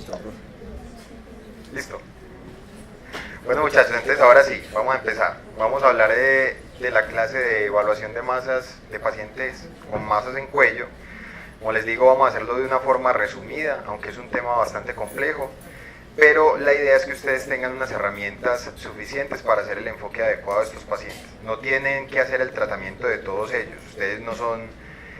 Listo, profe. Listo. Bueno muchachos, entonces ahora sí, vamos a empezar. Vamos a hablar de la clase de evaluación de masas de pacientes con masas en cuello. Como les digo, vamos a hacerlo de una forma resumida, aunque es un tema bastante complejo. Pero la idea es que ustedes tengan unas herramientas suficientes para hacer el enfoque adecuado a estos pacientes. No tienen que hacer el tratamiento de todos ellos. Ustedes no son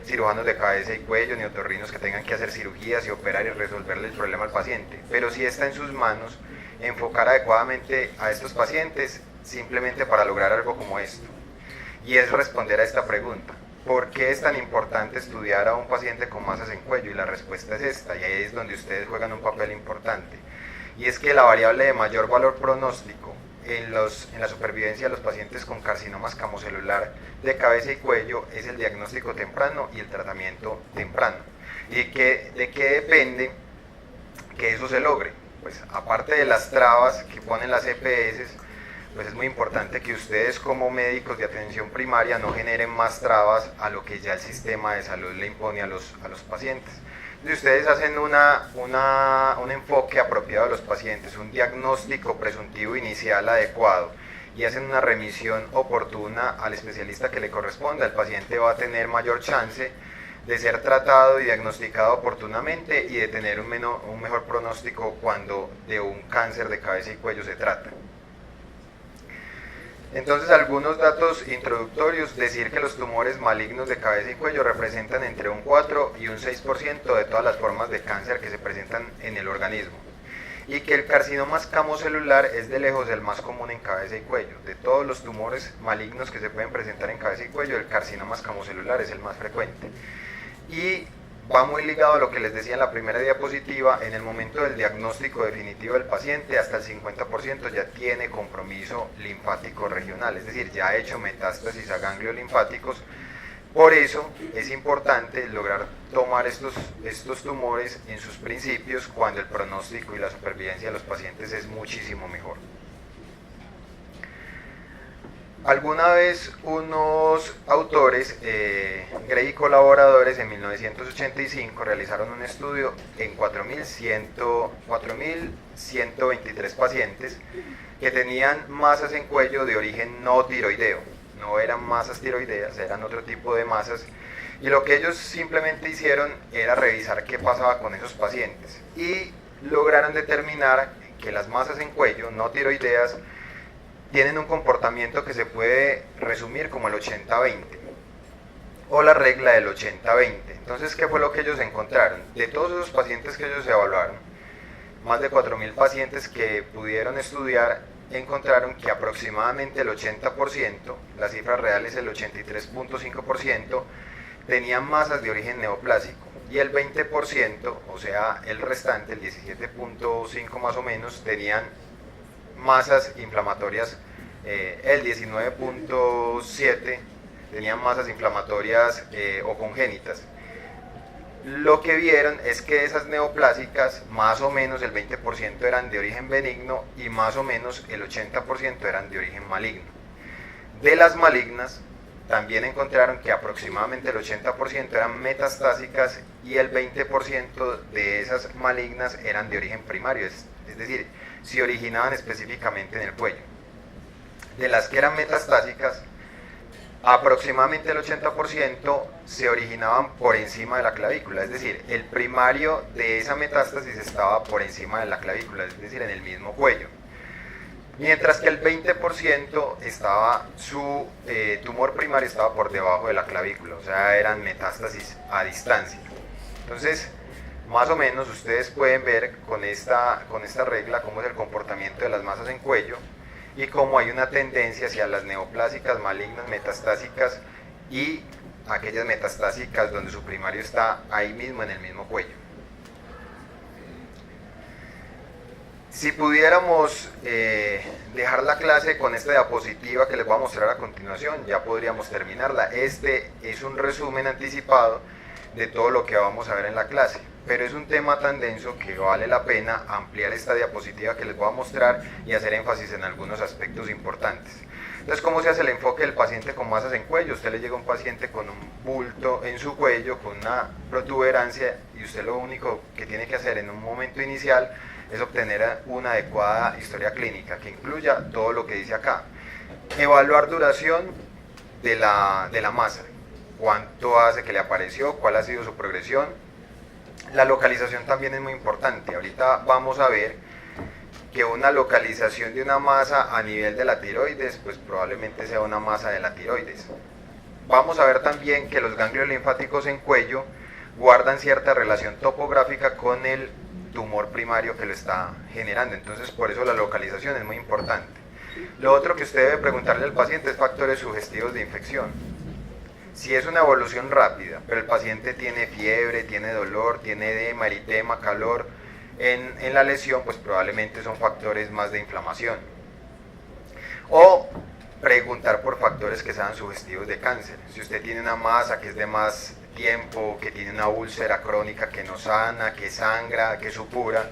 cirujanos de cabeza y cuello ni otorrinos que tengan que hacer cirugías y operar y resolverle el problema al paciente. Pero sí está en sus manos enfocar adecuadamente a estos pacientes simplemente para lograr algo como esto. Y es responder a esta pregunta. ¿Por qué es tan importante estudiar a un paciente con masas en cuello? Y la respuesta es esta, y ahí es donde ustedes juegan un papel importante. Y es que la variable de mayor valor pronóstico en la supervivencia de los pacientes con carcinoma escamocelular de cabeza y cuello es el diagnóstico temprano y el tratamiento temprano. ¿Y de qué depende que eso se logre? Pues aparte de las trabas que ponen las EPS, pues es muy importante que ustedes como médicos de atención primaria no generen más trabas a lo que ya el sistema de salud le impone a los pacientes. Si ustedes hacen un enfoque apropiado de los pacientes, un diagnóstico presuntivo inicial adecuado y hacen una remisión oportuna al especialista que le corresponda, el paciente va a tener mayor chance de ser tratado y diagnosticado oportunamente y de tener un mejor pronóstico cuando de un cáncer de cabeza y cuello se trata. Entonces, algunos datos introductorios: decir que los tumores malignos de cabeza y cuello representan entre un 4 y un 6% de todas las formas de cáncer que se presentan en el organismo, y que el carcinoma escamocelular es de lejos el más común en cabeza y cuello. De todos los tumores malignos que se pueden presentar en cabeza y cuello, el carcinoma escamocelular es el más frecuente. Y va muy ligado a lo que les decía en la primera diapositiva: en el momento del diagnóstico definitivo del paciente, hasta el 50% ya tiene compromiso linfático regional, es decir, ya ha hecho metástasis a ganglios linfáticos. Por eso es importante lograr tomar estos tumores en sus principios cuando el pronóstico y la supervivencia de los pacientes es muchísimo mejor. Alguna vez unos autores, Gray y colaboradores, en 1985 realizaron un estudio en 4.123 pacientes que tenían masas en cuello de origen no tiroideo. No eran masas tiroideas, eran otro tipo de masas. Y lo que ellos simplemente hicieron era revisar qué pasaba con esos pacientes. Y lograron determinar que las masas en cuello no tiroideas tienen un comportamiento que se puede resumir como el 80-20 o la regla del 80-20. Entonces, ¿qué fue lo que ellos encontraron? De todos esos pacientes que ellos evaluaron, más de 4.000 pacientes que pudieron estudiar, encontraron que aproximadamente el 80%, la cifra real es el 83.5%, tenían masas de origen neoplásico, y el 20%, o sea, el restante, el 17.5 más o menos, tenían masas inflamatorias, el 19.7 tenían masas inflamatorias o congénitas. Lo que vieron es que esas neoplásicas, más o menos el 20% eran de origen benigno y más o menos el 80% eran de origen maligno. De las malignas, también encontraron que aproximadamente el 80% eran metastásicas y el 20% de esas malignas eran de origen primario, es decir, se originaban específicamente en el cuello. De las que eran metastásicas, aproximadamente el 80% se originaban por encima de la clavícula, es decir, el primario de esa metástasis estaba por encima de la clavícula, es decir, en el mismo cuello. Mientras que el 20% su tumor primario estaba por debajo de la clavícula, o sea, eran metástasis a distancia. Entonces, más o menos ustedes pueden ver con esta regla cómo es el comportamiento de las masas en cuello y cómo hay una tendencia hacia las neoplásicas, malignas, metastásicas y aquellas metastásicas donde su primario está ahí mismo en el mismo cuello. Si pudiéramos dejar la clase con esta diapositiva que les voy a mostrar a continuación, ya podríamos terminarla. Este es un resumen anticipado de todo lo que vamos a ver en la clase, pero es un tema tan denso que vale la pena ampliar esta diapositiva que les voy a mostrar y hacer énfasis en algunos aspectos importantes. Entonces, ¿cómo se hace el enfoque del paciente con masas en cuello? Usted le llega a un paciente con un bulto en su cuello, con una protuberancia, y usted lo único que tiene que hacer en un momento inicial es obtener una adecuada historia clínica que incluya todo lo que dice acá. Evaluar duración de la masa, cuánto hace que le apareció, cuál ha sido su progresión. La localización también es muy importante. Ahorita vamos a ver que una localización de una masa a nivel de la tiroides, pues probablemente sea una masa de la tiroides. Vamos a ver también que los ganglios linfáticos en cuello guardan cierta relación topográfica con el tumor primario que lo está generando, entonces por eso la localización es muy importante. Lo otro que usted debe preguntarle al paciente es factores sugestivos de infección. Si es una evolución rápida, pero el paciente tiene fiebre, tiene dolor, tiene edema, eritema, calor en la lesión, pues probablemente son factores más de inflamación. O preguntar por factores que sean sugestivos de cáncer. Si usted tiene una masa que es de más tiempo, que tiene una úlcera crónica que no sana, que sangra, que supura,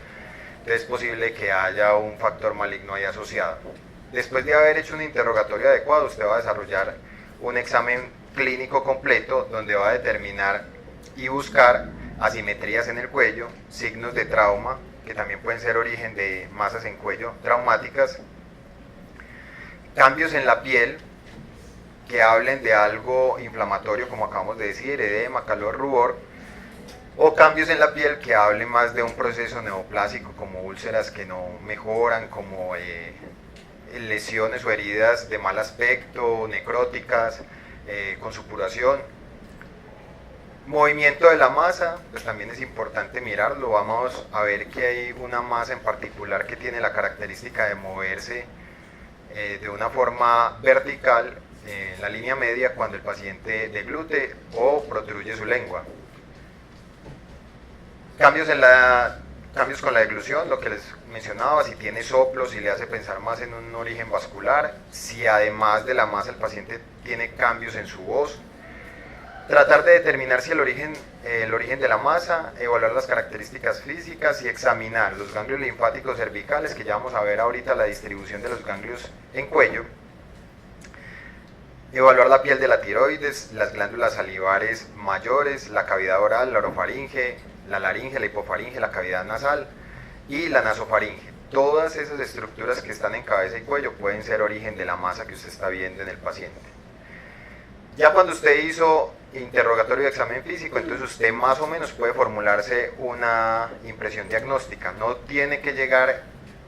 entonces es posible que haya un factor maligno ahí asociado. Después de haber hecho un interrogatorio adecuado, usted va a desarrollar un examen clínico completo donde va a determinar y buscar asimetrías en el cuello, signos de trauma, que también pueden ser origen de masas en cuello traumáticas, cambios en la piel que hablen de algo inflamatorio, como acabamos de decir, edema, calor, rubor, o cambios en la piel que hablen más de un proceso neoplásico, como úlceras que no mejoran, como lesiones o heridas de mal aspecto, necróticas, con supuración. Movimiento de la masa, pues también es importante mirarlo. Vamos a ver que hay una masa en particular que tiene la característica de moverse de una forma vertical en la línea media cuando el paciente deglute o protruye su lengua. Cambios con la deglución, lo que les mencionaba, si tiene soplo, si le hace pensar más en un origen vascular, si además de la masa el paciente tiene cambios en su voz. Tratar de determinar si el origen de la masa, evaluar las características físicas y examinar los ganglios linfáticos cervicales, que ya vamos a ver ahorita la distribución de los ganglios en cuello. Evaluar la piel de la tiroides, las glándulas salivares mayores, la cavidad oral, la orofaringe, la laringe, la hipofaringe, la cavidad nasal y la nasofaringe. Todas esas estructuras que están en cabeza y cuello pueden ser origen de la masa que usted está viendo en el paciente. Ya cuando usted hizo interrogatorio de examen físico, entonces usted más o menos puede formularse una impresión diagnóstica. No tiene que llegar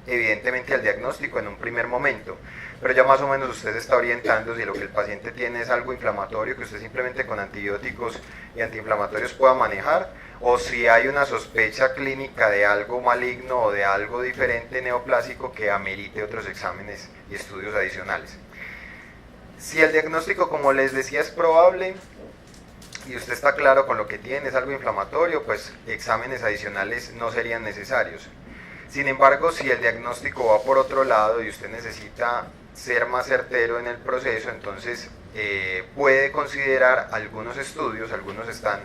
evidentemente al diagnóstico en un primer momento, pero ya más o menos usted se está orientando si lo que el paciente tiene es algo inflamatorio que usted simplemente con antibióticos y antiinflamatorios pueda manejar, o si hay una sospecha clínica de algo maligno o de algo diferente neoplásico que amerite otros exámenes y estudios adicionales. Si el diagnóstico, como les decía, es probable y usted está claro con lo que tiene, es algo inflamatorio, pues exámenes adicionales no serían necesarios. Sin embargo, si el diagnóstico va por otro lado y usted necesita ser más certero en el proceso, entonces puede considerar algunos estudios, algunos están,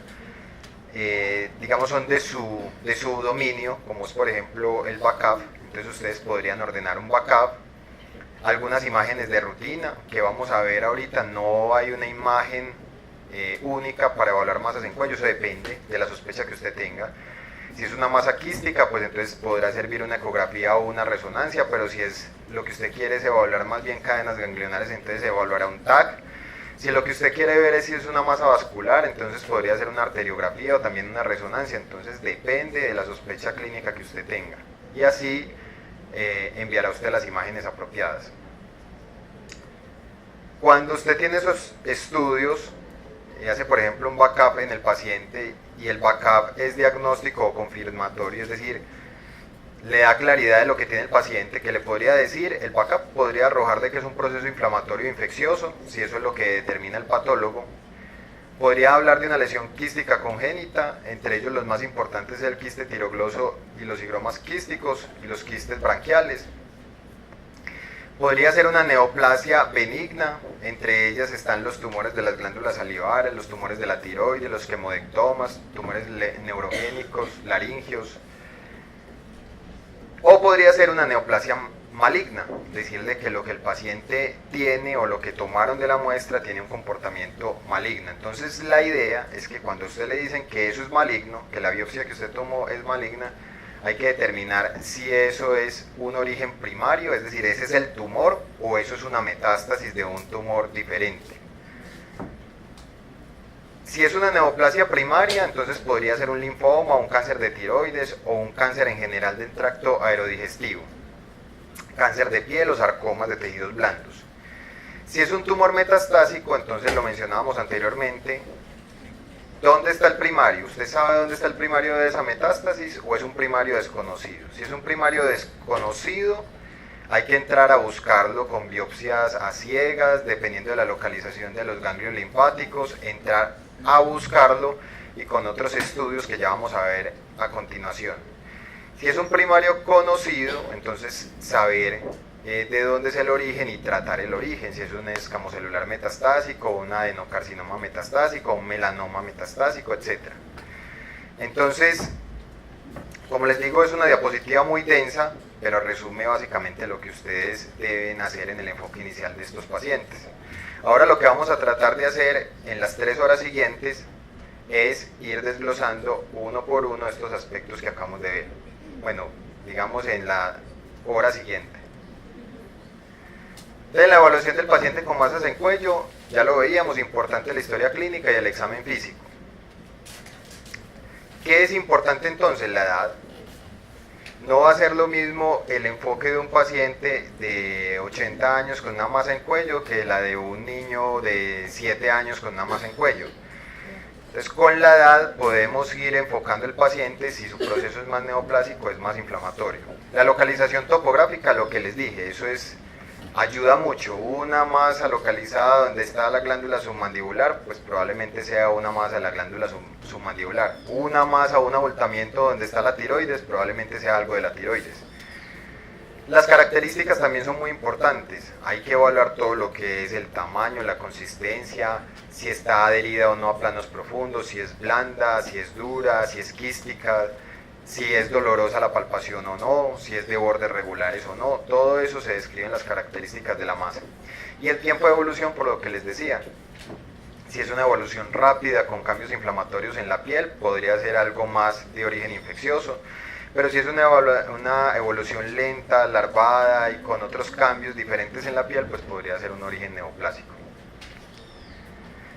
digamos, son de su dominio, como es por ejemplo el BACAP. Entonces ustedes podrían ordenar un BACAP, algunas imágenes de rutina que vamos a ver ahorita. No hay una imagen única para evaluar masas en cuello, eso depende de la sospecha que usted tenga. Si es una masa quística, pues entonces podrá servir una ecografía o una resonancia, pero si es lo que usted quiere es evaluar más bien cadenas ganglionares, entonces evaluará un TAC. Si lo que usted quiere ver es si es una masa vascular, entonces podría ser una arteriografía o también una resonancia. Entonces depende de la sospecha clínica que usted tenga, y así enviará usted las imágenes apropiadas. Cuando usted tiene esos estudios y hace por ejemplo un BACAP en el paciente, y el BACAP es diagnóstico o confirmatorio, es decir, le da claridad de lo que tiene el paciente, que le podría decir, el BACAP podría arrojar de que es un proceso inflamatorio infeccioso, si eso es lo que determina el patólogo. Podría hablar de una lesión quística congénita, entre ellos los más importantes es el quiste tirogloso y los higromas quísticos y los quistes branquiales. Podría ser una neoplasia benigna, entre ellas están los tumores de las glándulas salivares, los tumores de la tiroides, los quemodectomas, tumores neurogénicos, laringios. O podría ser una neoplasia maligna, decirle que lo que el paciente tiene o lo que tomaron de la muestra tiene un comportamiento maligno. Entonces la idea es que cuando a usted le dicen que eso es maligno, que la biopsia que usted tomó es maligna, hay que determinar si eso es un origen primario, es decir, ese es el tumor o eso es una metástasis de un tumor diferente. Si es una neoplasia primaria, entonces podría ser un linfoma, un cáncer de tiroides o un cáncer en general del tracto aerodigestivo, cáncer de piel o sarcomas de tejidos blandos. Si es un tumor metastásico, entonces lo mencionábamos anteriormente, ¿dónde está el primario? ¿Usted sabe dónde está el primario de esa metástasis o es un primario desconocido? Si es un primario desconocido, hay que entrar a buscarlo con biopsias a ciegas, dependiendo de la localización de los ganglios linfáticos, entrar a buscarlo y con otros estudios que ya vamos a ver a continuación. Si es un primario conocido, entonces saber de dónde es el origen y tratar el origen, si es un escamocelular metastásico, un adenocarcinoma metastásico, un melanoma metastásico, etc. Entonces, como les digo, es una diapositiva muy densa, pero resume básicamente lo que ustedes deben hacer en el enfoque inicial de estos pacientes. Ahora lo que vamos a tratar de hacer en las 3 horas siguientes es ir desglosando uno por uno estos aspectos que acabamos de ver. Bueno, digamos en la hora siguiente. De la evaluación del paciente con masas en cuello, ya lo veíamos, importante la historia clínica y el examen físico. ¿Qué es importante entonces? La edad. No va a ser lo mismo el enfoque de un paciente de 80 años con una masa en cuello que la de un niño de 7 años con una masa en cuello. Entonces, con la edad podemos ir enfocando el paciente si su proceso es más neoplásico, es más inflamatorio. La localización topográfica, lo que les dije, eso ayuda mucho. Una masa localizada donde está la glándula submandibular, pues probablemente sea una masa de la glándula submandibular. Una masa o un abultamiento donde está la tiroides, probablemente sea algo de la tiroides. Las características también son muy importantes. Hay que evaluar todo lo que es el tamaño, la consistencia, si está adherida o no a planos profundos, si es blanda, si es dura, si es quística, si es dolorosa la palpación o no, si es de bordes regulares o no. Todo eso se describe en las características de la masa. Y el tiempo de evolución, por lo que les decía, si es una evolución rápida con cambios inflamatorios en la piel, podría ser algo más de origen infeccioso. Pero si es una evolución lenta, larvada y con otros cambios diferentes en la piel, pues podría ser un origen neoplásico.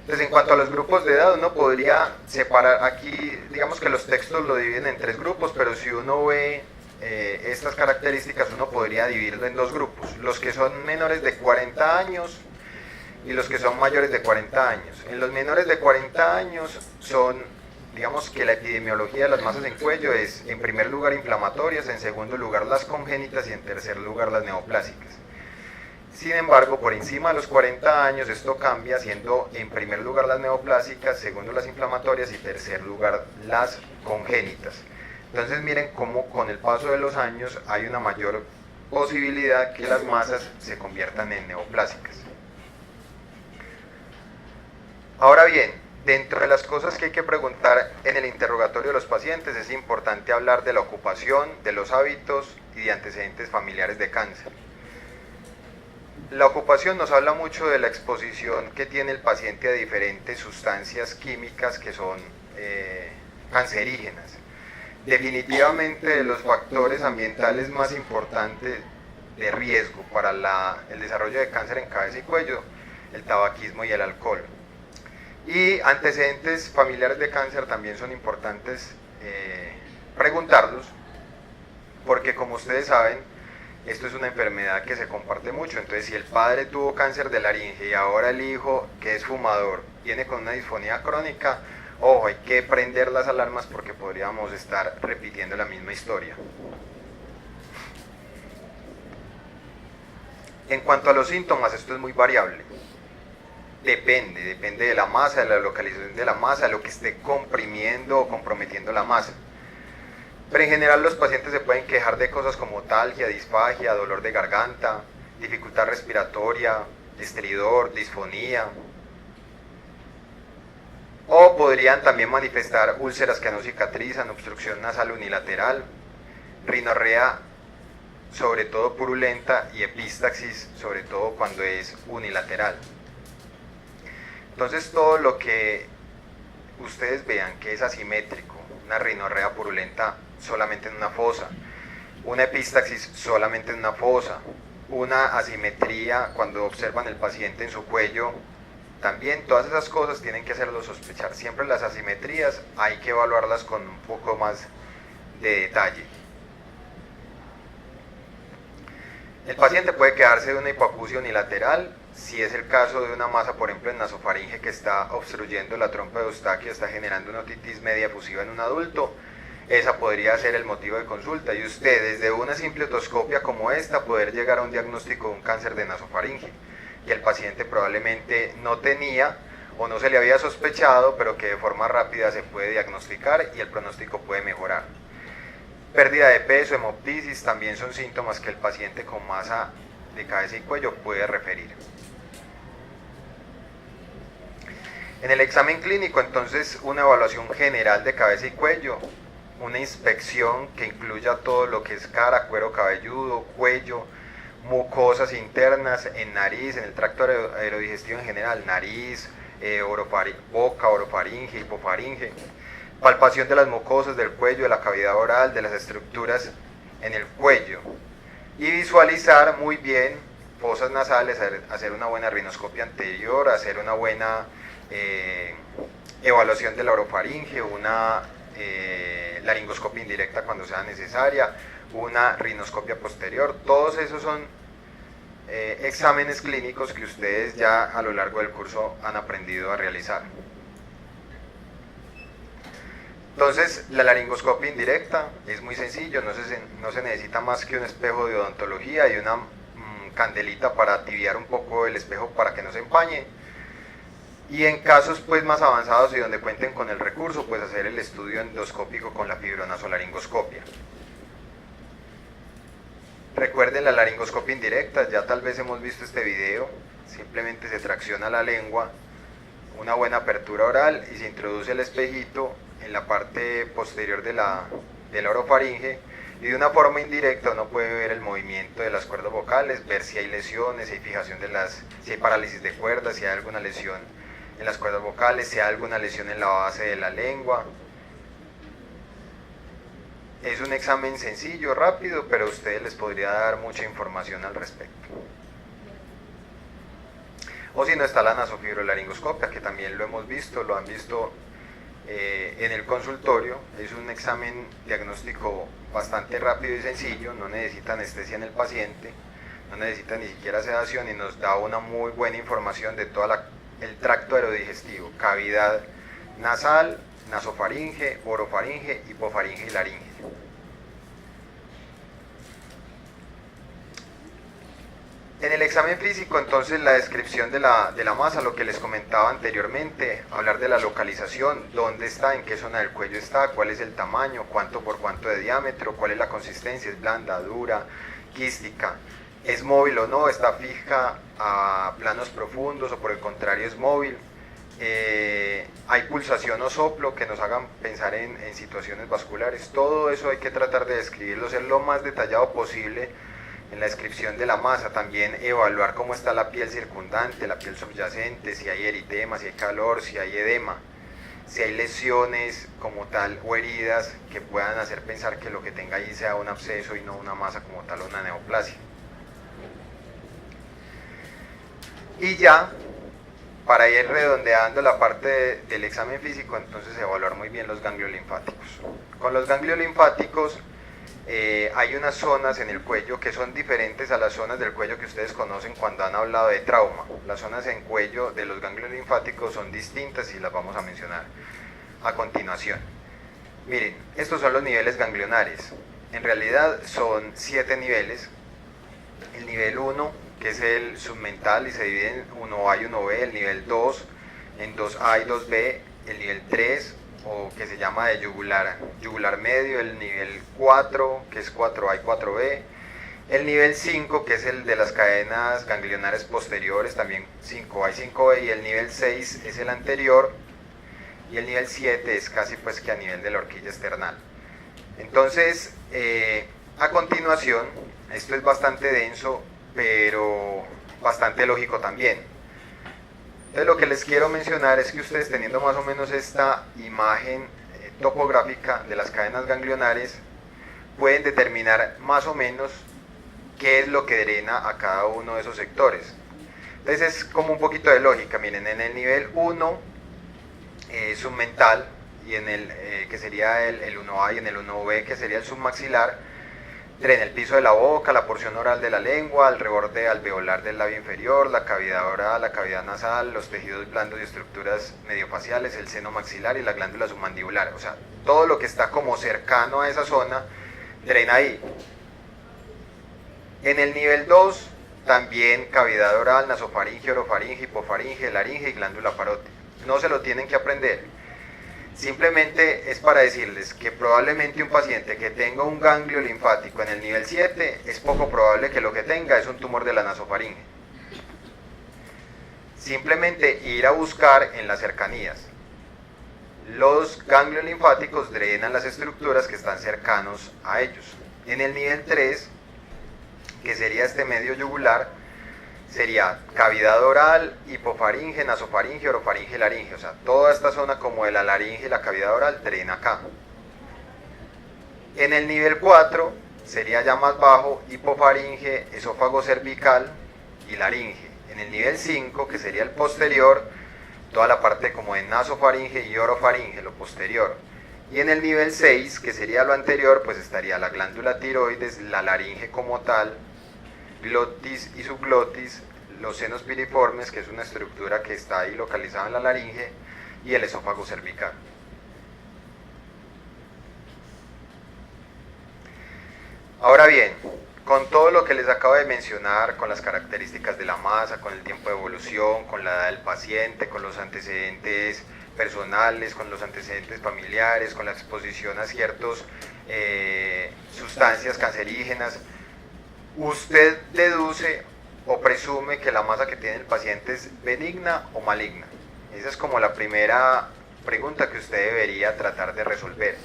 Entonces, en cuanto a los grupos de edad, uno podría separar aquí, digamos que los textos lo dividen en 3 grupos, pero si uno ve estas características, uno podría dividirlo en 2 grupos. Los que son menores de 40 años y los que son mayores de 40 años. En los menores de 40 años son, digamos que la epidemiología de las masas en cuello es, en primer lugar, inflamatorias, en segundo lugar, las congénitas y en tercer lugar, las neoplásicas. Sin embargo, por encima de los 40 años esto cambia, siendo en primer lugar las neoplásicas, segundo las inflamatorias y tercer lugar las congénitas. Entonces miren cómo con el paso de los años hay una mayor posibilidad que las masas se conviertan en neoplásicas. Ahora bien, dentro de las cosas que hay que preguntar en el interrogatorio de los pacientes es importante hablar de la ocupación, de los hábitos y de antecedentes familiares de cáncer. La ocupación nos habla mucho de la exposición que tiene el paciente a diferentes sustancias químicas que son cancerígenas. Definitivamente de los factores ambientales más importantes de riesgo para el desarrollo de cáncer en cabeza y cuello, el tabaquismo y el alcohol. Y antecedentes familiares de cáncer también son importantes preguntarlos, porque como ustedes saben, esto es una enfermedad que se comparte mucho. Entonces, si el padre tuvo cáncer de laringe y ahora el hijo, que es fumador, viene con una disfonía crónica, ojo, hay que prender las alarmas porque podríamos estar repitiendo la misma historia. En cuanto a los síntomas, esto es muy variable. Depende de la masa, de la localización de la masa, lo que esté comprimiendo o comprometiendo la masa. Pero en general los pacientes se pueden quejar de cosas como talgia, disfagia, dolor de garganta, dificultad respiratoria, estridor, disfonía. O podrían también manifestar úlceras que no cicatrizan, obstrucción nasal unilateral, rinorrea sobre todo purulenta, y epistaxis, sobre todo cuando es unilateral. Entonces todo lo que ustedes vean que es asimétrico, una rinorrea purulenta solamente en una fosa, una epistaxis solamente en una fosa, una asimetría cuando observan el paciente en su cuello, también todas esas cosas tienen que hacerlo sospechar. Siempre las asimetrías hay que evaluarlas con un poco más de detalle. El paciente puede quedarse de una hipoacusia unilateral si es el caso de una masa, por ejemplo, en nasofaringe que está obstruyendo la trompa de Eustaquio, está generando una otitis media efusiva en un adulto. Esa podría ser el motivo de consulta y usted desde una simple otoscopia como esta poder llegar a un diagnóstico de un cáncer de nasofaringe que el paciente probablemente no tenía o no se le había sospechado, pero que de forma rápida se puede diagnosticar y el pronóstico puede mejorar. Pérdida de peso, hemoptisis también son síntomas que el paciente con masa de cabeza y cuello puede referir. En el examen clínico, entonces, una evaluación general de cabeza y cuello, una inspección que incluya todo lo que es cara, cuero cabelludo, cuello, mucosas internas en nariz, en el tracto aerodigestivo en general, nariz, boca, orofaringe, hipofaringe, palpación de las mucosas del cuello, de la cavidad oral, de las estructuras en el cuello, y visualizar muy bien fosas nasales, hacer una buena rinoscopia anterior, hacer una buena evaluación de la orofaringe, una laringoscopia indirecta cuando sea necesaria, una rinoscopia posterior. Todos esos son exámenes clínicos que ustedes ya a lo largo del curso han aprendido a realizar. Entonces, la laringoscopia indirecta es muy sencillo, no se necesita más que un espejo de odontología y una candelita para tibiar un poco el espejo para que no se empañe. Y en casos pues más avanzados y donde cuenten con el recurso, pues hacer el estudio endoscópico con la fibronasolaringoscopia. Recuerden la laringoscopia indirecta, ya tal vez hemos visto este video, simplemente se tracciona la lengua, una buena apertura oral y se introduce el espejito en la parte posterior de la orofaringe, y de una forma indirecta uno puede ver el movimiento de las cuerdas vocales, ver si hay lesiones, si hay fijación si hay parálisis de cuerdas, si hay alguna lesión en las cuerdas vocales, si hay alguna lesión en la base de la lengua. Es un examen sencillo, rápido, pero a ustedes les podría dar mucha información al respecto. O si no, está la nasofibrolaringoscopia, que también lo hemos visto, lo han visto en el consultorio. Es un examen diagnóstico bastante rápido y sencillo, no necesita anestesia en el paciente, no necesita ni siquiera sedación y nos da una muy buena información de todo el tracto aerodigestivo, cavidad nasal, nasofaringe, orofaringe, hipofaringe y laringe. En el examen físico, entonces, la descripción de la masa, lo que les comentaba anteriormente, hablar de la localización, dónde está, en qué zona del cuello está, cuál es el tamaño, cuánto por cuánto de diámetro, cuál es la consistencia, es blanda, dura, quística, es móvil o no, está fija a planos profundos o por el contrario es móvil, hay pulsación o soplo que nos hagan pensar en situaciones vasculares. Todo eso hay que tratar de describirlo, ser lo más detallado posible en la descripción de la masa. También evaluar cómo está la piel circundante, la piel subyacente, si hay eritema, si hay calor, si hay edema, si hay lesiones como tal o heridas que puedan hacer pensar que lo que tenga ahí sea un absceso y no una masa como tal o una neoplasia. Y ya, para ir redondeando la parte del examen físico, entonces evaluar muy bien los ganglios linfáticos. Con los ganglios linfáticos hay unas zonas en el cuello que son diferentes a las zonas del cuello que ustedes conocen cuando han hablado de trauma. Las zonas en cuello de los ganglios linfáticos son distintas y las vamos a mencionar a continuación. Miren, estos son los niveles ganglionares. En realidad son 7 niveles. El nivel 1, que es el submental y se divide en 1A y 1B, el nivel 2 en 2A y 2B, el nivel 3 o que se llama de yugular medio, el nivel 4 que es 4A y 4B, el nivel 5 que es el de las cadenas ganglionares posteriores, también 5A y 5B, y el nivel 6 es el anterior, y el nivel 7 es casi pues que a nivel de la horquilla external. Entonces, a continuación Esto es bastante denso, pero bastante lógico también. Entonces lo que les quiero mencionar es que ustedes, teniendo más o menos esta imagen topográfica de las cadenas ganglionares, pueden determinar más o menos qué es lo que drena a cada uno de esos sectores. Entonces es como un poquito de lógica. Miren, en el nivel 1 submental, y en el que sería el 1A, y en el 1B, que sería el submaxilar, drena el piso de la boca, la porción oral de la lengua, el reborde alveolar del labio inferior, la cavidad oral, la cavidad nasal, los tejidos blandos y estructuras mediofaciales, el seno maxilar y la glándula submandibular. O sea, todo lo que está como cercano a esa zona drena ahí. En el nivel 2, también cavidad oral, nasofaringe, orofaringe, hipofaringe, laringe y glándula parótida. No se lo tienen que aprender. Simplemente es para decirles que probablemente un paciente que tenga un ganglio linfático en el nivel 7, es poco probable que lo que tenga es un tumor de la nasofaringe. Simplemente ir a buscar en las cercanías. Los ganglios linfáticos drenan las estructuras que están cercanos a ellos. En el nivel 3, que sería este medio yugular, sería cavidad oral, hipofaringe, nasofaringe, orofaringe, laringe. O sea, toda esta zona como de la laringe y la cavidad oral drena acá. En el nivel 4 sería ya más bajo, hipofaringe, esófago cervical y laringe. En el nivel 5, que sería el posterior, toda la parte como de nasofaringe y orofaringe, lo posterior. Y en el nivel 6, que sería lo anterior, pues estaría la glándula tiroides, la laringe como tal, glotis y subglotis, los senos piriformes, que es una estructura que está ahí localizada en la laringe, y el esófago cervical. Ahora bien, con todo lo que les acabo de mencionar, con las características de la masa, con el tiempo de evolución, con la edad del paciente, con los antecedentes personales, con los antecedentes familiares, con la exposición a ciertas sustancias cancerígenas, usted deduce o presume que la masa que tiene el paciente es benigna o maligna. Esa es como la primera pregunta que usted debería tratar de resolver,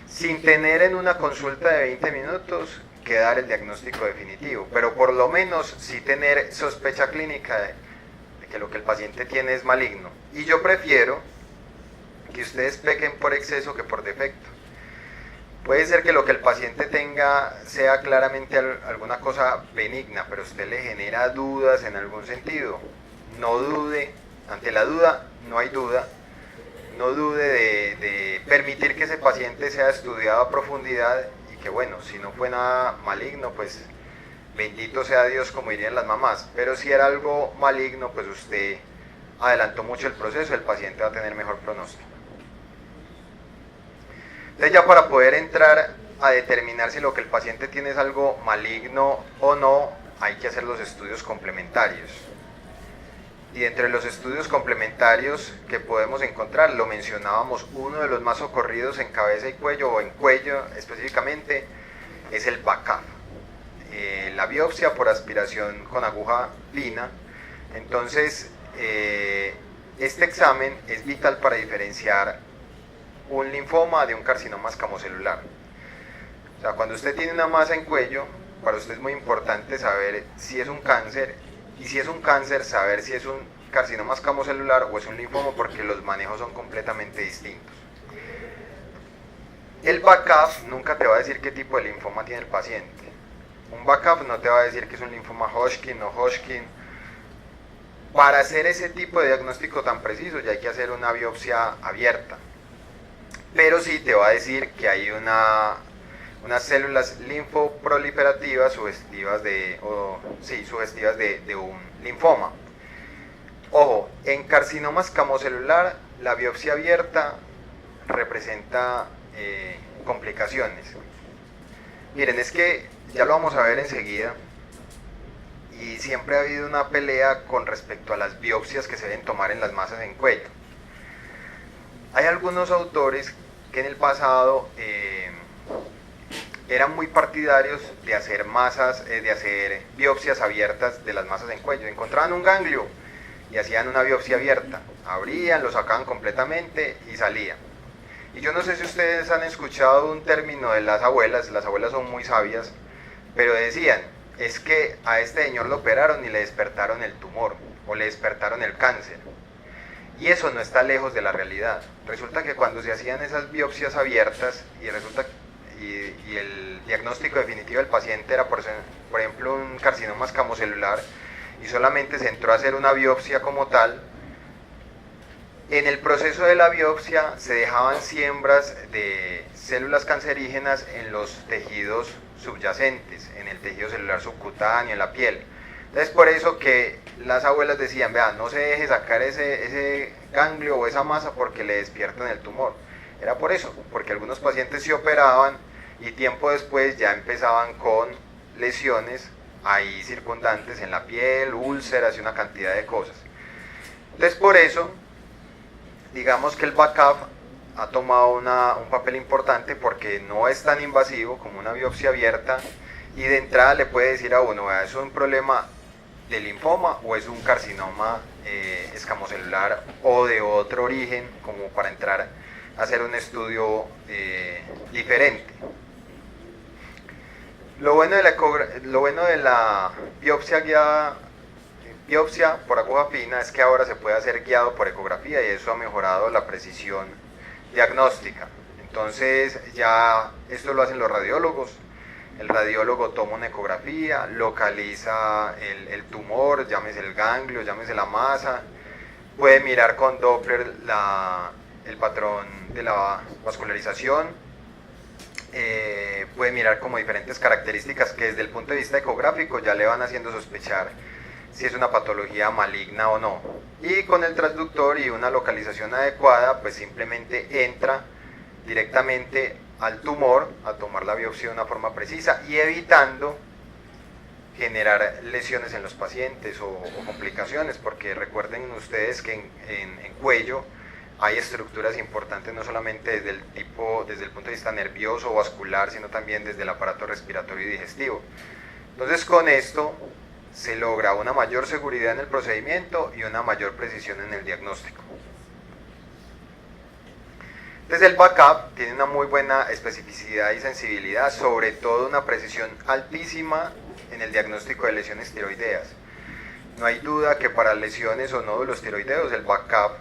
sin tener en una consulta de 20 minutos que dar el diagnóstico definitivo, pero por lo menos sí tener sospecha clínica de que lo que el paciente tiene es maligno. Y yo prefiero que ustedes pequen por exceso que por defecto. Puede ser que lo que el paciente tenga sea claramente alguna cosa benigna, pero usted le genera dudas en algún sentido. No dude, ante la duda no hay duda. No dude de permitir que ese paciente sea estudiado a profundidad, y que bueno, si no fue nada maligno, pues bendito sea Dios, como dirían las mamás. Pero si era algo maligno, pues usted adelantó mucho el proceso, el paciente va a tener mejor pronóstico. Entonces, ya para poder entrar a determinar si lo que el paciente tiene es algo maligno o no, hay que hacer los estudios complementarios. Y entre los estudios complementarios que podemos encontrar, lo mencionábamos, uno de los más socorridos en cabeza y cuello, o en cuello específicamente, es el BACAF. La biopsia por aspiración con aguja fina. Entonces, este examen es vital para diferenciar un linfoma de un carcinoma escamocelular. O sea, cuando usted tiene una masa en cuello, para usted es muy importante saber si es un cáncer, y si es un cáncer, saber si es un carcinoma escamocelular o es un linfoma, porque los manejos son completamente distintos. El BACAF nunca te va a decir qué tipo de linfoma tiene el paciente. Un BACAF no te va a decir que es un linfoma Hodgkin o Hodgkin. Para hacer ese tipo de diagnóstico tan preciso ya hay que hacer una biopsia abierta. Pero sí te va a decir que hay unas células linfoproliferativas sugestivas de un linfoma. Ojo, en carcinoma escamocelular la biopsia abierta representa complicaciones. Miren, es que ya lo vamos a ver enseguida, y siempre ha habido una pelea con respecto a las biopsias que se deben tomar en las masas en cuello. Hay algunos autores que en el pasado eran muy partidarios de hacer biopsias abiertas de las masas en cuello. Encontraban un ganglio y hacían una biopsia abierta, abrían, lo sacaban completamente y salían. Y yo no sé si ustedes han escuchado un término de las abuelas son muy sabias, pero decían, es que a este señor lo operaron y le despertaron el tumor o le despertaron el cáncer. Y eso no está lejos de la realidad. Resulta que cuando se hacían esas biopsias abiertas y el diagnóstico definitivo del paciente era, por ejemplo, un carcinoma escamocelular, y solamente se entró a hacer una biopsia como tal, en el proceso de la biopsia se dejaban siembras de células cancerígenas en los tejidos subyacentes, en el tejido celular subcutáneo, en la piel. Entonces, por eso que las abuelas decían, vean, no se deje sacar ese ganglio o esa masa porque le despiertan el tumor. Era por eso, porque algunos pacientes se operaban y tiempo después ya empezaban con lesiones ahí circundantes en la piel, úlceras y una cantidad de cosas. Entonces, por eso, digamos que el backup ha tomado un papel importante porque no es tan invasivo como una biopsia abierta y de entrada le puede decir a uno, ¿es un problema de linfoma o es un carcinoma escamocelular o de otro origen, como para entrar a hacer un estudio diferente? Lo bueno de la biopsia por aguja fina es que ahora se puede hacer guiado por ecografía y eso ha mejorado la precisión diagnóstica. Entonces ya esto lo hacen los radiólogos. El radiólogo toma una ecografía, localiza el tumor, llámese el ganglio, llámese la masa, puede mirar con Doppler el patrón de la vascularización, puede mirar como diferentes características que desde el punto de vista ecográfico ya le van haciendo sospechar si es una patología maligna o no. Y con el transductor y una localización adecuada, pues simplemente entra directamente al tumor a tomar la biopsia de una forma precisa y evitando generar lesiones en los pacientes o complicaciones, porque recuerden ustedes que en cuello hay estructuras importantes no solamente desde el punto de vista nervioso o vascular, sino también desde el aparato respiratorio y digestivo. Entonces, con esto se logra una mayor seguridad en el procedimiento y una mayor precisión en el diagnóstico. Entonces, el backup tiene una muy buena especificidad y sensibilidad, sobre todo una precisión altísima en el diagnóstico de lesiones tiroideas. No hay duda que para lesiones o nódulos tiroideos el backup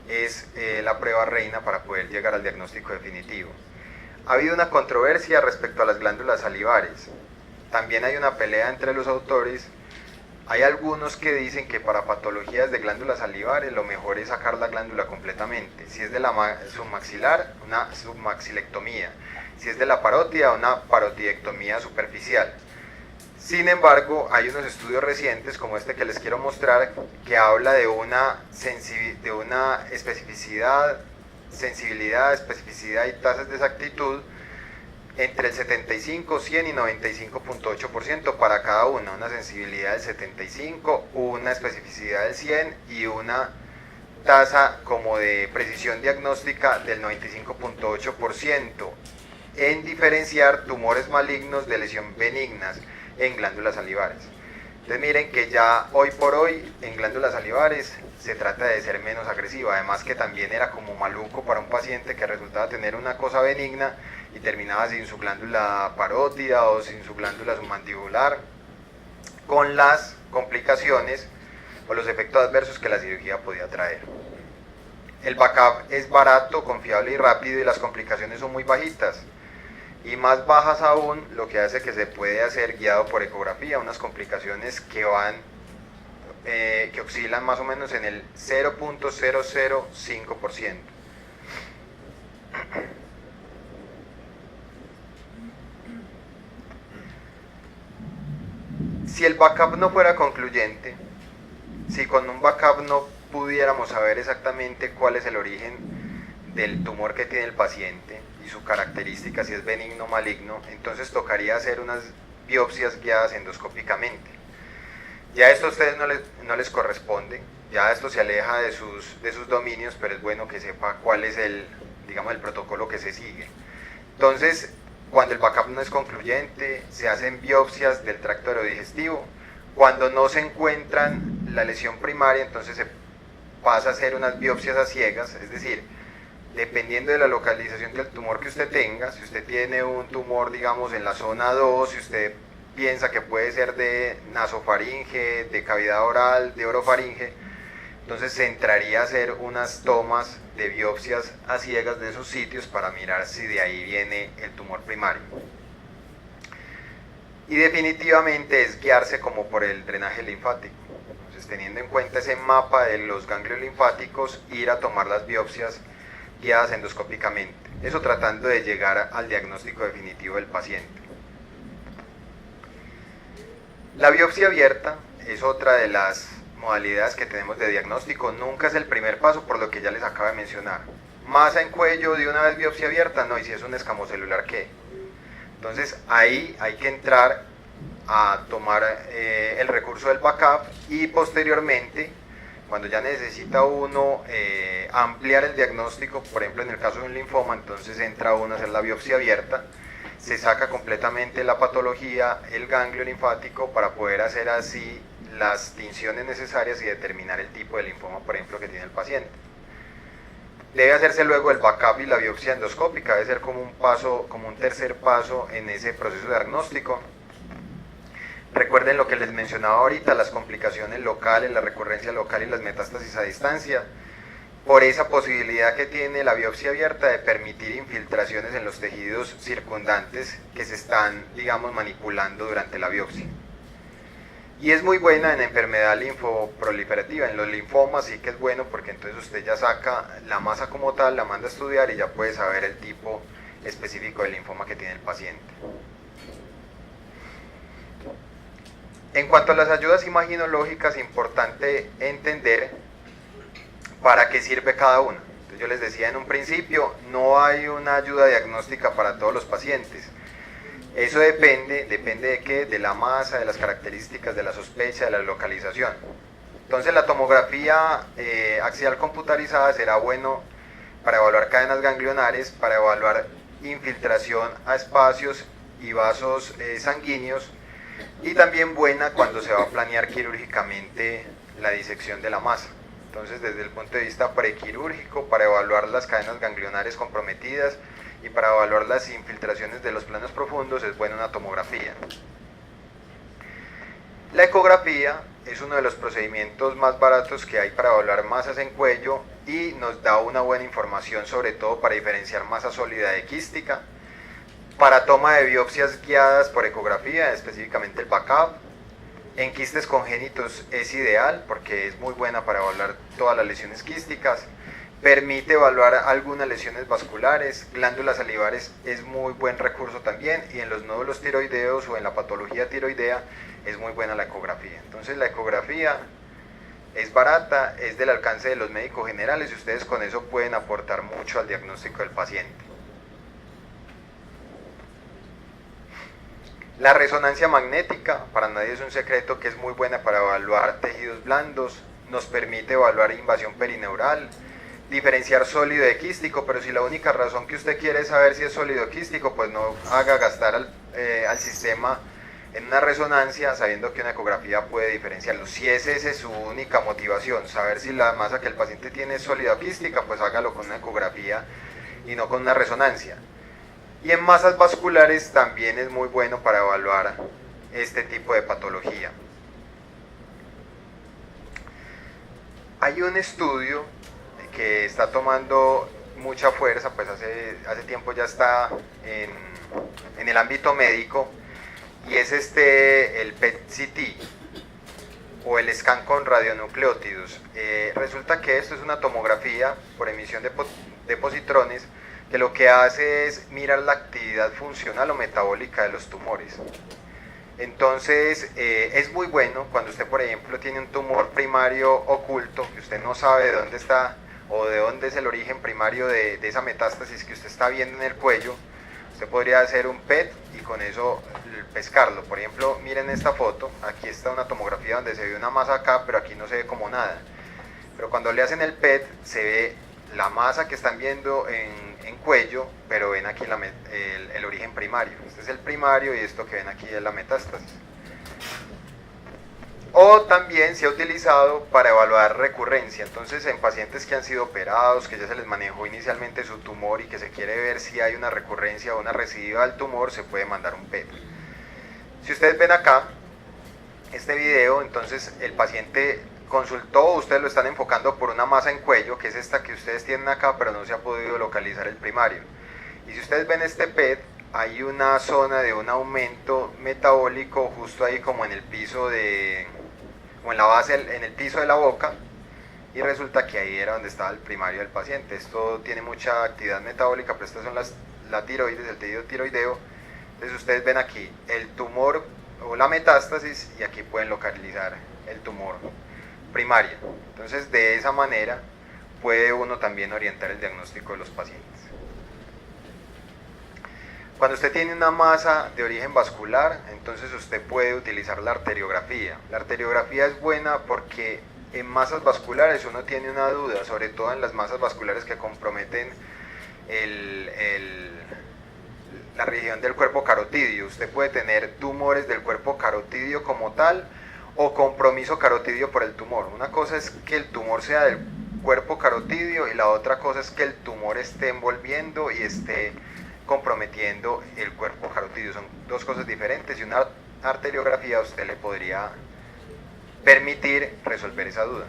es la prueba reina para poder llegar al diagnóstico definitivo. Ha habido una controversia respecto a las glándulas salivares. También hay una pelea entre los autores. Hay algunos que dicen que para patologías de glándulas salivares lo mejor es sacar la glándula completamente. Si es de la submaxilar, una submaxilectomía. Si es de la parótida, una parotidectomía superficial. Sin embargo, hay unos estudios recientes como este que les quiero mostrar que habla de una especificidad, sensibilidad, especificidad y tasas de exactitud entre el 75, 100 y 95.8% para cada una sensibilidad del 75, una especificidad del 100 y una tasa como de precisión diagnóstica del 95.8% en diferenciar tumores malignos de lesión benignas en glándulas salivares. Entonces miren que ya hoy por hoy en glándulas salivares se trata de ser menos agresiva, además que también era como maluco para un paciente que resultaba tener una cosa benigna y terminaba sin su glándula parótida o sin su glándula submandibular, con las complicaciones o los efectos adversos que la cirugía podía traer. El backup es barato, confiable y rápido y las complicaciones son muy bajitas. Y más bajas aún, lo que hace que se puede hacer guiado por ecografía, unas complicaciones que oscilan más o menos en el 0.005%. Si el backup no fuera concluyente, si con un backup no pudiéramos saber exactamente cuál es el origen del tumor que tiene el paciente y su característica, si es benigno o maligno, entonces tocaría hacer unas biopsias guiadas endoscópicamente. Ya esto a ustedes no les corresponde, ya esto se aleja de sus dominios, pero es bueno que sepa cuál es el protocolo que se sigue. Entonces, cuando el backup no es concluyente, se hacen biopsias del tracto aerodigestivo. Cuando no se encuentran la lesión primaria, entonces se pasa a hacer unas biopsias a ciegas, es decir, dependiendo de la localización del tumor que usted tenga, si usted tiene un tumor, digamos, en la zona 2, si usted piensa que puede ser de nasofaringe, de cavidad oral, de orofaringe, entonces se entraría a hacer unas tomas de biopsias a ciegas de esos sitios para mirar si de ahí viene el tumor primario. Y definitivamente es guiarse como por el drenaje linfático. Entonces, teniendo en cuenta ese mapa de los ganglios linfáticos, ir a tomar las biopsias guiadas endoscópicamente. Eso tratando de llegar al diagnóstico definitivo del paciente. La biopsia abierta es otra de las modalidades que tenemos de diagnóstico. Nunca es el primer paso, por lo que ya les acabo de mencionar. Masa en cuello de una vez biopsia abierta, no, y si es un escamocelular, ¿qué? Entonces ahí hay que entrar a tomar el recurso del backup y posteriormente, cuando ya necesita uno ampliar el diagnóstico, por ejemplo en el caso de un linfoma, entonces entra uno a hacer la biopsia abierta, se saca completamente la patología, el ganglio linfático, para poder hacer así las tinciones necesarias y determinar el tipo de linfoma, por ejemplo, que tiene el paciente. Debe hacerse luego el backup y la biopsia endoscópica, debe ser como un tercer paso en ese proceso diagnóstico. Recuerden lo que les mencionaba ahorita, las complicaciones locales, la recurrencia local y las metástasis a distancia, por esa posibilidad que tiene la biopsia abierta de permitir infiltraciones en los tejidos circundantes que se están, digamos, manipulando durante la biopsia. Y es muy buena en enfermedad linfoproliferativa, en los linfomas sí que es bueno, porque entonces usted ya saca la masa como tal, la manda a estudiar y ya puede saber el tipo específico de linfoma que tiene el paciente. En cuanto a las ayudas imaginológicas, importante entender para qué sirve cada una. Entonces yo les decía en un principio, no hay una ayuda diagnóstica para todos los pacientes. Eso depende de qué, de la masa, de las características, de la sospecha, de la localización. Entonces la tomografía axial computarizada será bueno para evaluar cadenas ganglionares, para evaluar infiltración a espacios y vasos sanguíneos, y también buena cuando se va a planear quirúrgicamente la disección de la masa. Entonces desde el punto de vista prequirúrgico, para evaluar las cadenas ganglionares comprometidas y para evaluar las infiltraciones de los planos profundos es buena una tomografía. La ecografía es uno de los procedimientos más baratos que hay para evaluar masas en cuello y nos da una buena información, sobre todo para diferenciar masa sólida de quística. Para toma de biopsias guiadas por ecografía, específicamente el backup. En quistes congénitos es ideal porque es muy buena para evaluar todas las lesiones quísticas. Permite evaluar algunas lesiones vasculares, glándulas salivares es muy buen recurso también, y en los nódulos tiroideos o en la patología tiroidea es muy buena la ecografía. Entonces la ecografía es barata, es del alcance de los médicos generales y ustedes con eso pueden aportar mucho al diagnóstico del paciente. La resonancia magnética, para nadie es un secreto que es muy buena para evaluar tejidos blandos, nos permite evaluar invasión perineural, diferenciar sólido de quístico, pero si la única razón que usted quiere es saber si es sólido o quístico, pues no haga gastar al sistema en una resonancia sabiendo que una ecografía puede diferenciarlo. Si esa es su única motivación, saber si la masa que el paciente tiene es sólida o quística, pues hágalo con una ecografía y no con una resonancia. Y en masas vasculares también es muy bueno para evaluar este tipo de patología. Hay un estudio que está tomando mucha fuerza, pues hace tiempo ya está en el ámbito médico, y es el PET-CT o el scan con radionucleótidos. Resulta que esto es una tomografía por emisión de positrones que lo que hace es mirar la actividad funcional o metabólica de los tumores. Entonces es muy bueno cuando usted, por ejemplo, tiene un tumor primario oculto, que usted no sabe de dónde está o de dónde es el origen primario de esa metástasis que usted está viendo en el cuello. Usted podría hacer un PET y con eso pescarlo. Por ejemplo, miren esta foto, aquí está una tomografía donde se ve una masa acá, pero aquí no se ve como nada. Pero cuando le hacen el PET se ve la masa que están viendo en cuello, pero ven aquí el origen primario. Este es el primario y esto que ven aquí es la metástasis. O también se ha utilizado para evaluar recurrencia. Entonces en pacientes que han sido operados, que ya se les manejó inicialmente su tumor y que se quiere ver si hay una recurrencia o una recidiva del tumor, se puede mandar un PET. Si ustedes ven acá este video, entonces el paciente consultó, ustedes lo están enfocando por una masa en cuello, que es esta que ustedes tienen acá, pero no se ha podido localizar el primario. Y si ustedes ven este PET, hay una zona de un aumento metabólico justo ahí como en el piso o en la base, en el piso de la boca, y resulta que ahí era donde estaba el primario del paciente. Esto tiene mucha actividad metabólica, pero estas son la tiroides, el tejido tiroideo. Entonces ustedes ven aquí el tumor o la metástasis, y aquí pueden localizar el tumor primario. Entonces de esa manera puede uno también orientar el diagnóstico de los pacientes. Cuando usted tiene una masa de origen vascular, entonces usted puede utilizar la arteriografía. La arteriografía es buena porque en masas vasculares uno tiene una duda, sobre todo en las masas vasculares que comprometen la región del cuerpo carotidio. Usted puede tener tumores del cuerpo carotidio como tal o compromiso carotidio por el tumor. Una cosa es que el tumor sea del cuerpo carotidio y la otra cosa es que el tumor esté envolviendo y esté comprometiendo el cuerpo carotidio. Son dos cosas diferentes y una arteriografía a usted le podría permitir resolver esa duda.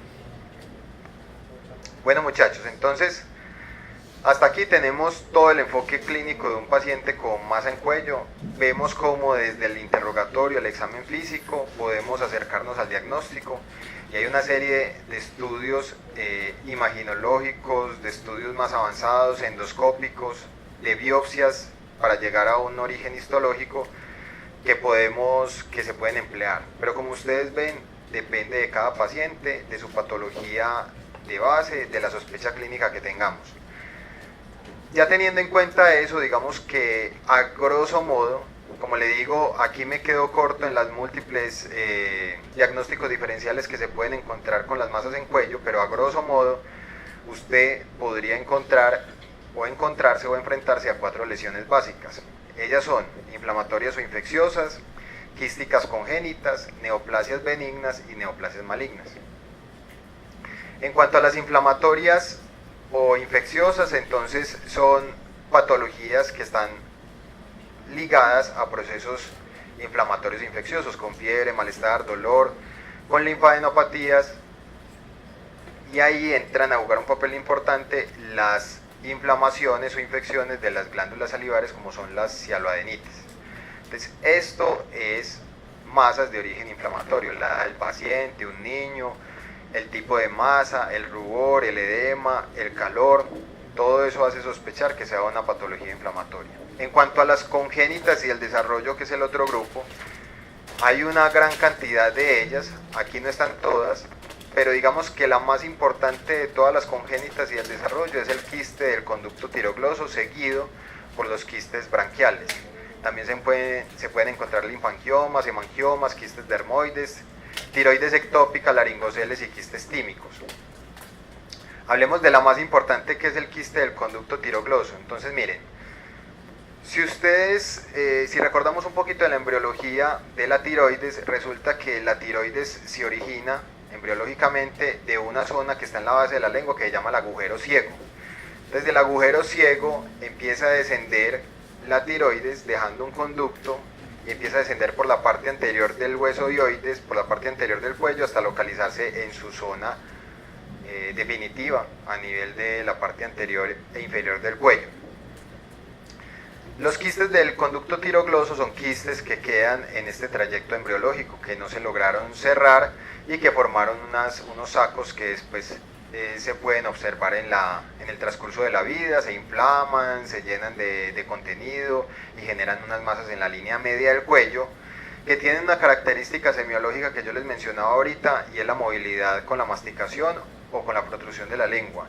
Bueno, muchachos, entonces hasta aquí tenemos todo el enfoque clínico de un paciente con masa en cuello. Vemos cómo desde el interrogatorio, el examen físico, podemos acercarnos al diagnóstico, y hay una serie de estudios imaginológicos, de estudios más avanzados, endoscópicos, de biopsias para llegar a un origen histológico que se pueden emplear. Pero como ustedes ven, depende de cada paciente, de su patología de base, de la sospecha clínica que tengamos. Ya teniendo en cuenta eso, digamos que a grosso modo, como le digo, aquí me quedo corto en las múltiples diagnósticos diferenciales que se pueden encontrar con las masas en cuello, pero a grosso modo usted podría encontrarse o enfrentarse a 4 lesiones básicas. Ellas son inflamatorias o infecciosas, quísticas congénitas, neoplasias benignas y neoplasias malignas. En cuanto a las inflamatorias o infecciosas, entonces son patologías que están ligadas a procesos inflamatorios infecciosos, con fiebre, malestar, dolor, con linfadenopatías, y ahí entran a jugar un papel importante las inflamaciones o infecciones de las glándulas salivares, como son las cialoadenitis. Entonces esto es masas de origen inflamatorio, la edad del paciente, un niño, el tipo de masa, el rubor, el edema, el calor, todo eso hace sospechar que sea una patología inflamatoria. En cuanto a las congénitas y el desarrollo, que es el otro grupo, hay una gran cantidad de ellas, aquí no están todas, pero digamos que la más importante de todas las congénitas y el desarrollo es el quiste del conducto tirogloso, seguido por los quistes branquiales. También se pueden encontrar linfangiomas, hemangiomas, quistes dermoides, tiroides ectópica, laringoceles y quistes tímicos. Hablemos de la más importante, que es el quiste del conducto tirogloso. Entonces miren, si recordamos un poquito de la embriología de la tiroides, resulta que la tiroides se origina embriológicamente de una zona que está en la base de la lengua, que se llama el agujero ciego. Desde el agujero ciego empieza a descender la tiroides dejando un conducto y empieza a descender por la parte anterior del hueso dioides, por la parte anterior del cuello, hasta localizarse en su zona definitiva a nivel de la parte anterior e inferior del cuello. Los quistes del conducto tirogloso son quistes que quedan en este trayecto embriológico, que no se lograron cerrar y que formaron unos sacos que después se pueden observar en el transcurso de la vida, se inflaman, se llenan de contenido y generan unas masas en la línea media del cuello, que tienen una característica semiológica que yo les mencionaba ahorita, y es la movilidad con la masticación o con la protrusión de la lengua.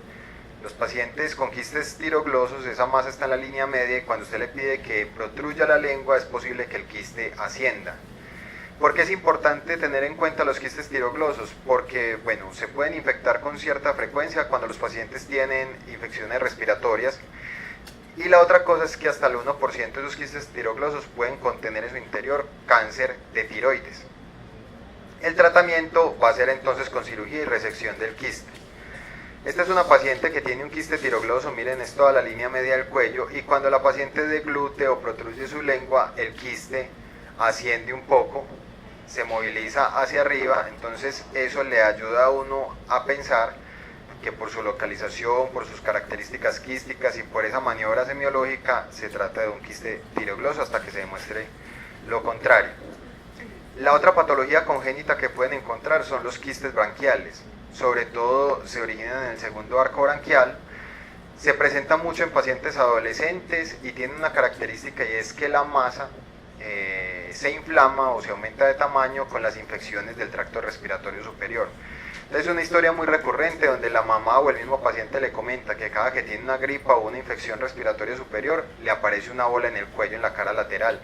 Los pacientes con quistes tiroglosos, esa masa está en la línea media, y cuando usted le pide que protruya la lengua, es posible que el quiste ascienda. ¿Por qué es importante tener en cuenta los quistes tiroglosos? Porque, bueno, se pueden infectar con cierta frecuencia cuando los pacientes tienen infecciones respiratorias, y la otra cosa es que hasta el 1% de esos quistes tiroglosos pueden contener en su interior cáncer de tiroides. El tratamiento va a ser entonces con cirugía y resección del quiste. Esta es una paciente que tiene un quiste tirogloso, miren, es toda la línea media del cuello, y cuando la paciente deglute o protruye su lengua, el quiste asciende un poco, se moviliza hacia arriba, entonces eso le ayuda a uno a pensar que por su localización, por sus características quísticas y por esa maniobra semiológica se trata de un quiste tireogloso hasta que se demuestre lo contrario. La otra patología congénita que pueden encontrar son los quistes branquiales, sobre todo se originan en el segundo arco branquial, se presenta mucho en pacientes adolescentes y tiene una característica y es que la masa se inflama o se aumenta de tamaño con las infecciones del tracto respiratorio superior. Es una historia muy recurrente donde la mamá o el mismo paciente le comenta que cada que tiene una gripa o una infección respiratoria superior le aparece una bola en el cuello en la cara lateral.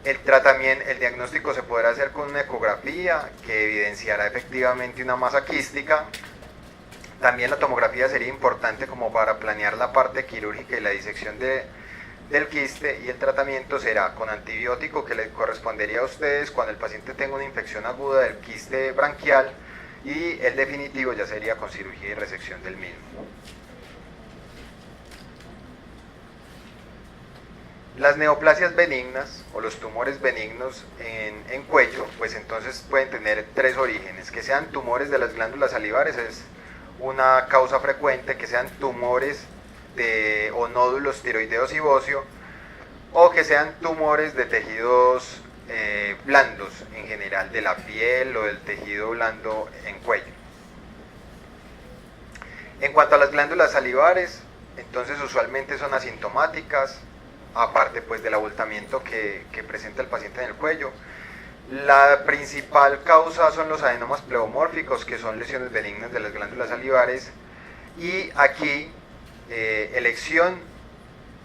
El diagnóstico se podrá hacer con una ecografía que evidenciará efectivamente una masa quística. También la tomografía sería importante como para planear la parte quirúrgica y la disección del quiste, y el tratamiento será con antibiótico que le correspondería a ustedes cuando el paciente tenga una infección aguda del quiste branquial, y el definitivo ya sería con cirugía y resección del mismo. Las neoplasias benignas o los tumores benignos en cuello, pues entonces pueden tener tres orígenes: que sean tumores de las glándulas salivares, es una causa frecuente; que sean tumores o nódulos tiroideos y bóceo, o que sean tumores de tejidos blandos en general, de la piel o del tejido blando en cuello. En cuanto a las glándulas salivares, entonces usualmente son asintomáticas, aparte pues del abultamiento que presenta el paciente en el cuello. La principal causa son los adenomas pleomórficos, que son lesiones benignas de las glándulas salivares, y aquí elección,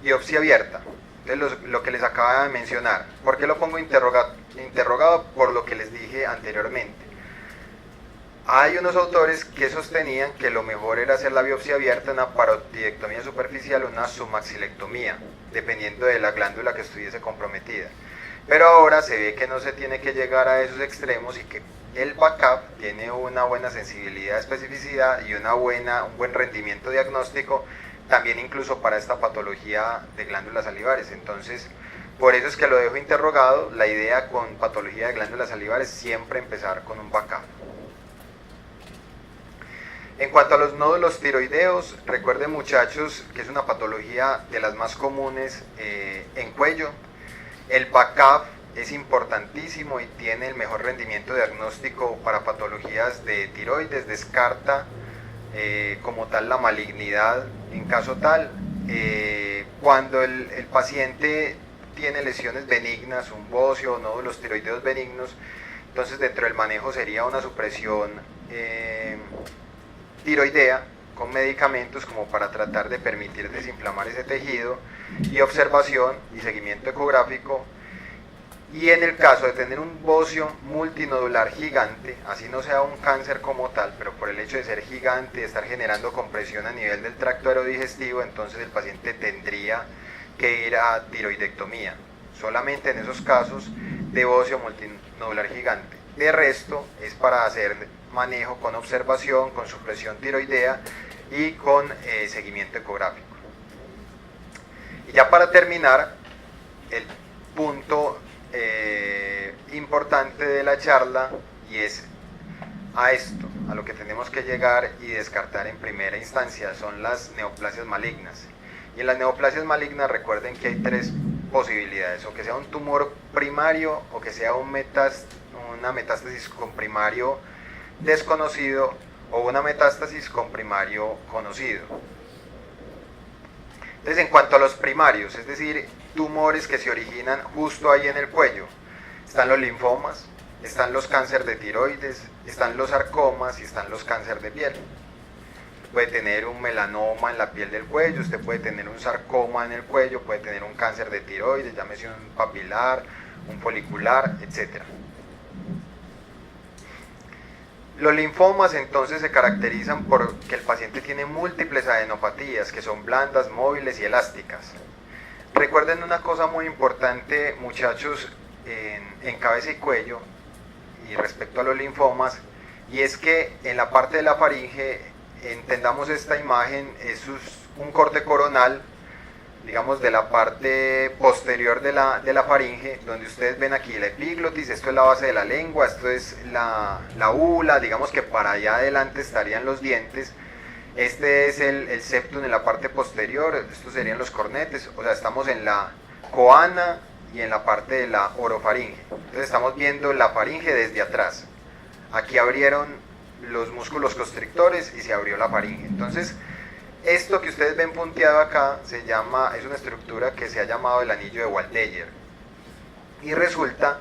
biopsia abierta. Entonces, lo que les acaba de mencionar. ¿Por qué lo pongo interrogado? Por lo que les dije anteriormente. Hay unos autores que sostenían que lo mejor era hacer la biopsia abierta, una parotidectomía superficial o una submaxilectomía, dependiendo de la glándula que estuviese comprometida. Pero ahora se ve que no se tiene que llegar a esos extremos y que el backup tiene una buena sensibilidad, especificidad y un buen rendimiento diagnóstico, también incluso para esta patología de glándulas salivares. Entonces, por eso es que lo dejo interrogado. La idea con patología de glándulas salivares es siempre empezar con un backup. En cuanto a los nódulos tiroideos, recuerden muchachos que es una patología de las más comunes en cuello. El backup es importantísimo y tiene el mejor rendimiento diagnóstico para patologías de tiroides. Descarta como tal la malignidad en caso tal. Cuando el paciente tiene lesiones benignas, un bóceo o nódulos tiroideos benignos, entonces dentro del manejo sería una supresión tiroidea con medicamentos como para tratar de permitir desinflamar ese tejido, y observación y seguimiento ecográfico. Y en el caso de tener un bóceo multinodular gigante, así no sea un cáncer como tal, pero por el hecho de ser gigante, de estar generando compresión a nivel del tracto aerodigestivo, entonces el paciente tendría que ir a tiroidectomía, solamente en esos casos de bóceo multinodular gigante. De resto es para hacer manejo con observación, con supresión tiroidea y con seguimiento ecográfico. Y ya para terminar, el punto importante de la charla, y es a esto, a lo que tenemos que llegar y descartar en primera instancia, son las neoplasias malignas. Y en las neoplasias malignas recuerden que hay tres posibilidades: o que sea un tumor primario, o que sea una metástasis con primario desconocido, o una metástasis con primario conocido. Entonces, en cuanto a los primarios, es decir, tumores que se originan justo ahí en el cuello, están los linfomas, están los cánceres de tiroides, están los sarcomas y están los cánceres de piel. Puede tener un melanoma en la piel del cuello, usted puede tener un sarcoma en el cuello, puede tener un cáncer de tiroides, llámese un papilar, un folicular, etc. Los linfomas entonces se caracterizan por que el paciente tiene múltiples adenopatías que son blandas, móviles y elásticas. Recuerden una cosa muy importante, muchachos, en cabeza y cuello y respecto a los linfomas, y es que en la parte de la faringe, entendamos esta imagen, es un corte coronal digamos, de la parte posterior de la faringe, donde ustedes ven aquí la epiglotis, esto es la base de la lengua, esto es la úvula, digamos que para allá adelante estarían los dientes, este es el septum en la parte posterior, estos serían los cornetes, o sea, estamos en la coana y en la parte de la orofaringe. Entonces estamos viendo la faringe desde atrás. Aquí abrieron los músculos constrictores y se abrió la faringe. Entonces, esto que ustedes ven punteado acá es una estructura que se ha llamado el anillo de Waldeyer. Y resulta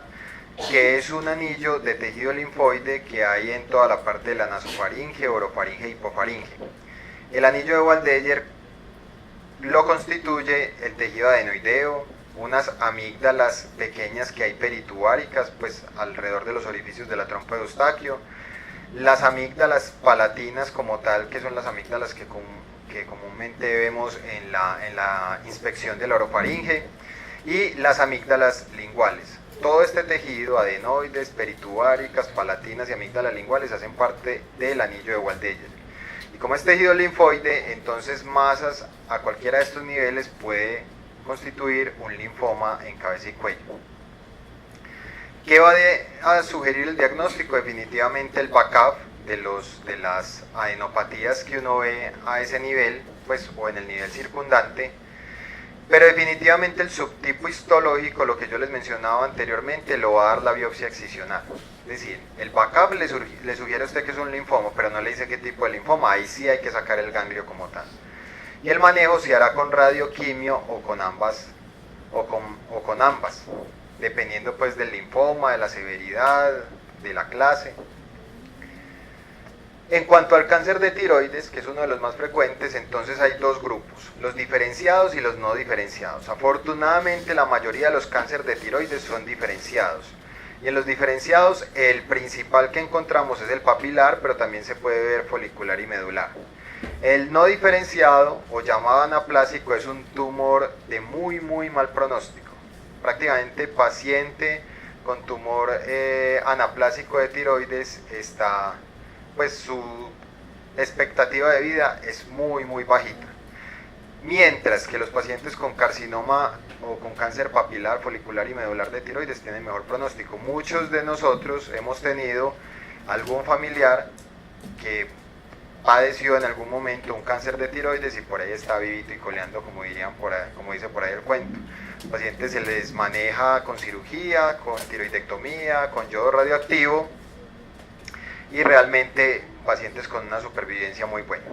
que es un anillo de tejido linfoide que hay en toda la parte de la nasofaringe, orofaringe y hipofaringe. El anillo de Waldeyer lo constituye el tejido adenoideo, unas amígdalas pequeñas que hay peritubáricas, pues alrededor de los orificios de la trompa de Eustaquio, las amígdalas palatinas como tal, que son las amígdalas que comúnmente vemos en la inspección de la orofaringe, y las amígdalas linguales. Todo este tejido, adenoides, peritubáricas, palatinas y amígdalas linguales, hacen parte del anillo de Waldeyer. Y como es tejido linfoide, entonces masas a cualquiera de estos niveles puede constituir un linfoma en cabeza y cuello. ¿Qué va a sugerir el diagnóstico? Definitivamente el BACAF de las adenopatías que uno ve a ese nivel, pues, o en el nivel circundante, pero definitivamente el subtipo histológico, lo que yo les mencionaba anteriormente, lo va a dar la biopsia excisional. Es decir, el BACAF le sugiere a usted que es un linfoma, pero no le dice qué tipo de linfoma, ahí sí hay que sacar el ganglio como tal. Y el manejo se hará con radioquimio o con ambas, dependiendo pues del linfoma, de la severidad, de la clase. En cuanto al cáncer de tiroides, que es uno de los más frecuentes, entonces hay dos grupos, los diferenciados y los no diferenciados. Afortunadamente la mayoría de los cánceres de tiroides son diferenciados. Y en los diferenciados el principal que encontramos es el papilar, pero también se puede ver folicular y medular. El no diferenciado o llamado anaplásico es un tumor de muy mal pronóstico. Prácticamente paciente con tumor anaplásico de tiroides está, pues su expectativa de vida es muy bajita. Mientras que los pacientes con carcinoma o con cáncer papilar, folicular y medular de tiroides tienen mejor pronóstico. Muchos de nosotros hemos tenido algún familiar que padeció en algún momento un cáncer de tiroides y por ahí está vivito y coleando, como dice por ahí el cuento. Los pacientes se les maneja con cirugía, con tiroidectomía, con yodo radioactivo y realmente pacientes con una supervivencia muy buena.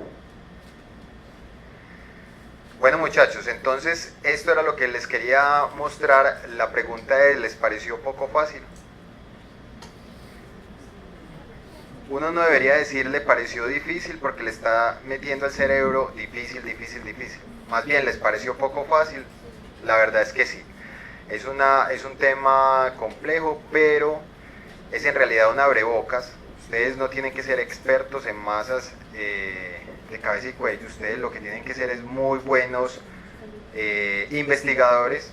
Bueno muchachos, entonces esto era lo que les quería mostrar. La pregunta es, ¿les pareció poco fácil? Uno no debería decir le pareció difícil porque le está metiendo al cerebro difícil. Más bien, ¿les pareció poco fácil? La verdad es que sí. Es un tema complejo, pero es en realidad un abrebocas. Ustedes no tienen que ser expertos en masas de cabeza y cuello. Ustedes lo que tienen que ser es muy buenos investigadores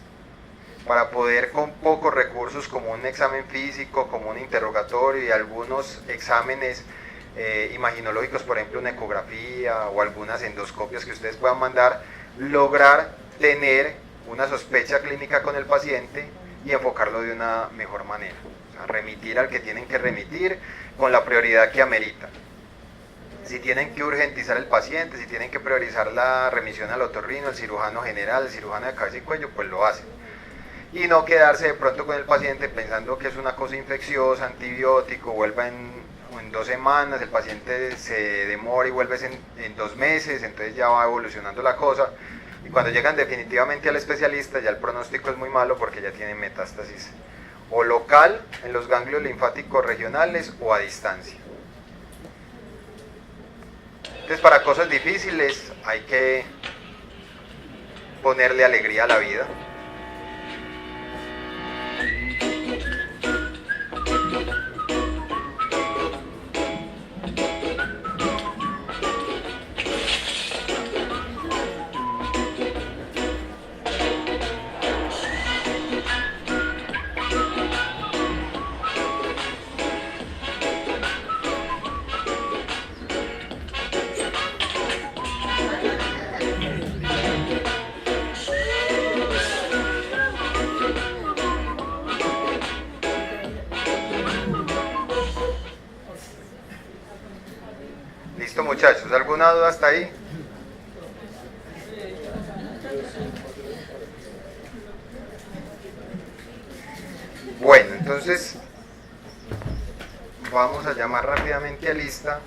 para poder con pocos recursos como un examen físico, como un interrogatorio y algunos exámenes imaginológicos, por ejemplo una ecografía o algunas endoscopias que ustedes puedan mandar, lograr tener una sospecha clínica con el paciente y enfocarlo de una mejor manera. O sea, remitir al que tienen que remitir con la prioridad que amerita. Si tienen que urgentizar el paciente, si tienen que priorizar la remisión al otorrino, el cirujano general, el cirujano de cabeza y cuello, pues lo hacen. Y no quedarse de pronto con el paciente pensando que es una cosa infecciosa, antibiótico, vuelva en 2 semanas, el paciente se demora y vuelve en 2 meses, entonces ya va evolucionando la cosa. Y cuando llegan definitivamente al especialista ya el pronóstico es muy malo porque ya tienen metástasis o local en los ganglios linfáticos regionales o a distancia. Entonces para cosas difíciles hay que ponerle alegría a la vida. muchachos? ¿Alguna duda hasta ahí? Bueno, entonces vamos a llamar rápidamente a lista